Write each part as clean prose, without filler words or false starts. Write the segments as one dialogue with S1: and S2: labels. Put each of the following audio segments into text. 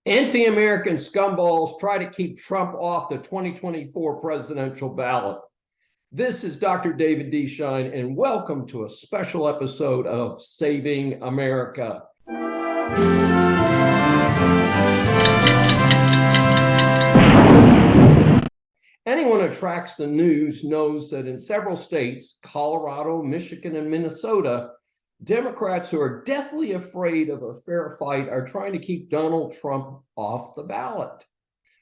S1: Anti-American scumballs try to keep Trump off the 2024 presidential ballot. This is Dr. David D. Shine, and welcome to a special episode of Saving America. Anyone who tracks the news knows that in several states, Colorado, Michigan, and Minnesota, Democrats who are deathly afraid of a fair fight are trying to keep Donald Trump off the ballot.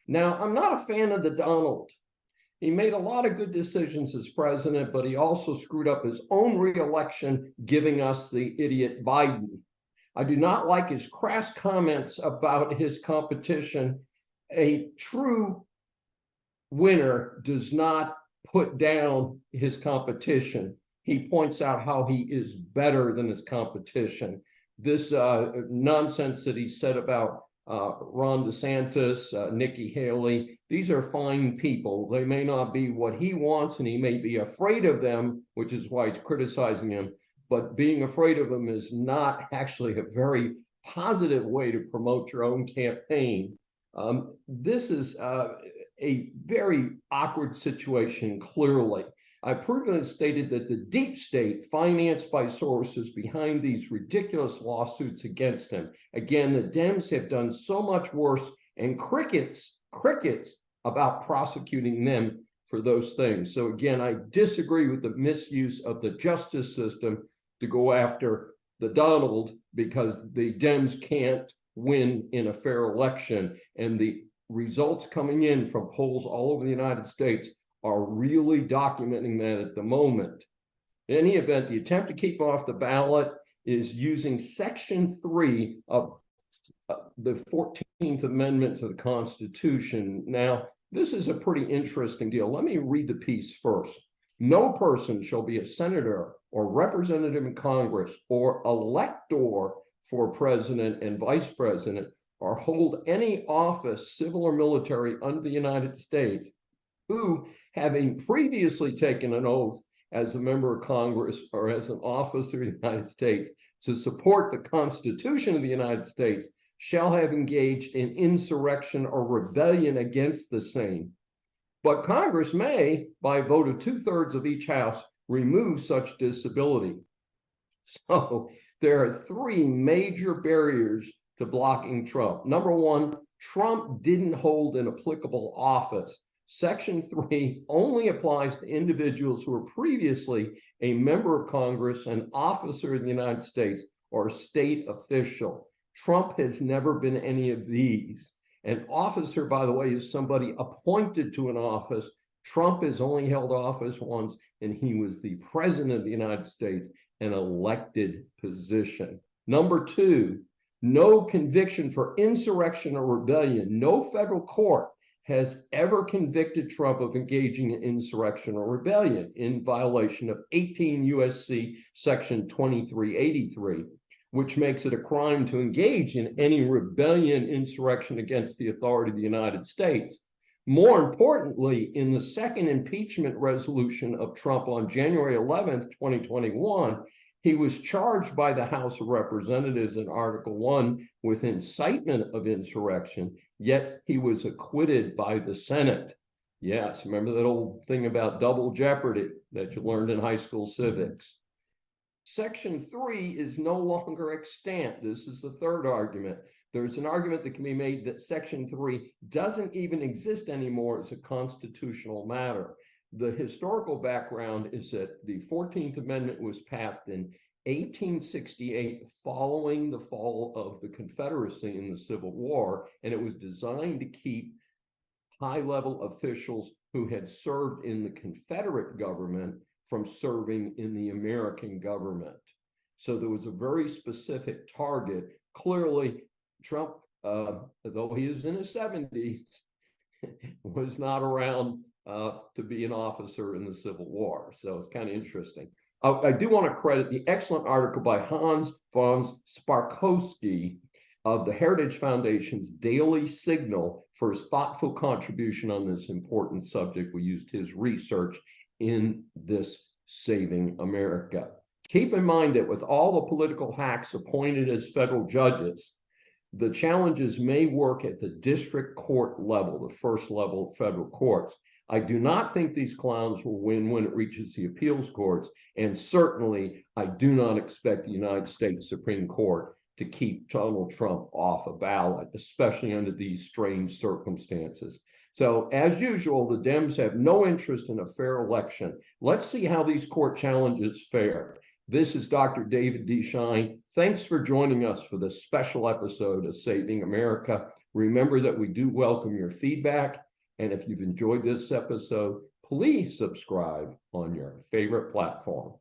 S1: Now, I'm not a fan of the Donald. He made a lot of good decisions as president, but he also screwed up his own re-election, giving us the idiot Biden. I do not like his crass comments about his competition. A true winner does not put down his competition. He points out how he is better than his competition. This nonsense that he said about Ron DeSantis, Nikki Haley, these are fine people. They may not be what he wants, and he may be afraid of them, which is why he's criticizing him. But being afraid of them is not actually a very positive way to promote your own campaign. This is a very awkward situation, clearly. I previously stated that the deep state, financed by sources behind these ridiculous lawsuits against him. Again, the Dems have done so much worse, and crickets about prosecuting them for those things. So again, I disagree with the misuse of the justice system to go after the Donald, because the Dems can't win in a fair election. And the results coming in from polls all over the United States are really documenting that at the moment. In any event, the attempt to keep off the ballot is using Section 3 of the 14th Amendment to the Constitution. Now, this is a pretty interesting deal. Let me read the piece first. No person shall be a senator or representative in Congress or elector for president and vice president or hold any office, civil or military, under the United States, who, having previously taken an oath as a member of Congress or as an officer of the United States to support the Constitution of the United States, shall have engaged in insurrection or rebellion against the same. But Congress may, by a vote of 2/3 of each house, remove such disability. So there are three major barriers to blocking Trump. Number one, Trump didn't hold an applicable office. Section 3 only applies to individuals who were previously a member of Congress, an officer of the United States, or a state official. Trump has never been any of these. An officer, by the way, is somebody appointed to an office. Trump has only held office once, and he was the president of the United States, an elected position. Number two, no conviction for insurrection or rebellion. No federal court has ever convicted Trump of engaging in insurrection or rebellion in violation of 18 U.S.C. Section 2383, which makes it a crime to engage in any rebellion, insurrection against the authority of the United States. More importantly, in the second impeachment resolution of Trump on January 11th, 2021, he was charged by the House of Representatives in Article 1 with incitement of insurrection, yet he was acquitted by the Senate. Yes, remember that old thing about double jeopardy that you learned in high school civics. Section 3 is no longer extant. This is the third argument. There's an argument that can be made that Section 3 doesn't even exist anymore as a constitutional matter. The historical background is that the 14th Amendment was passed in 1868 following the fall of the Confederacy in the Civil War, and it was designed to keep high-level officials who had served in the Confederate government from serving in the American government. So there was a very specific target. Clearly, Trump, though he is in his 70s, was not around to be an officer in the Civil War. So it's kind of interesting. I do want to credit the excellent article by Hans von Sparkowski of the Heritage Foundation's Daily Signal for his thoughtful contribution on this important subject. We used his research in this Saving America. Keep in mind that with all the political hacks appointed as federal judges, the challenges may work at the district court level, the first level of federal courts. I do not think these clowns will win when it reaches the appeals courts. And certainly, I do not expect the United States Supreme Court to keep Donald Trump off a ballot, especially under these strange circumstances. So, as usual, the Dems have no interest in a fair election. Let's see how these court challenges fare. This is Dr. David D. Shine. Thanks for joining us for this special episode of Saving America. Remember that we do welcome your feedback. And if you've enjoyed this episode, please subscribe on your favorite platform.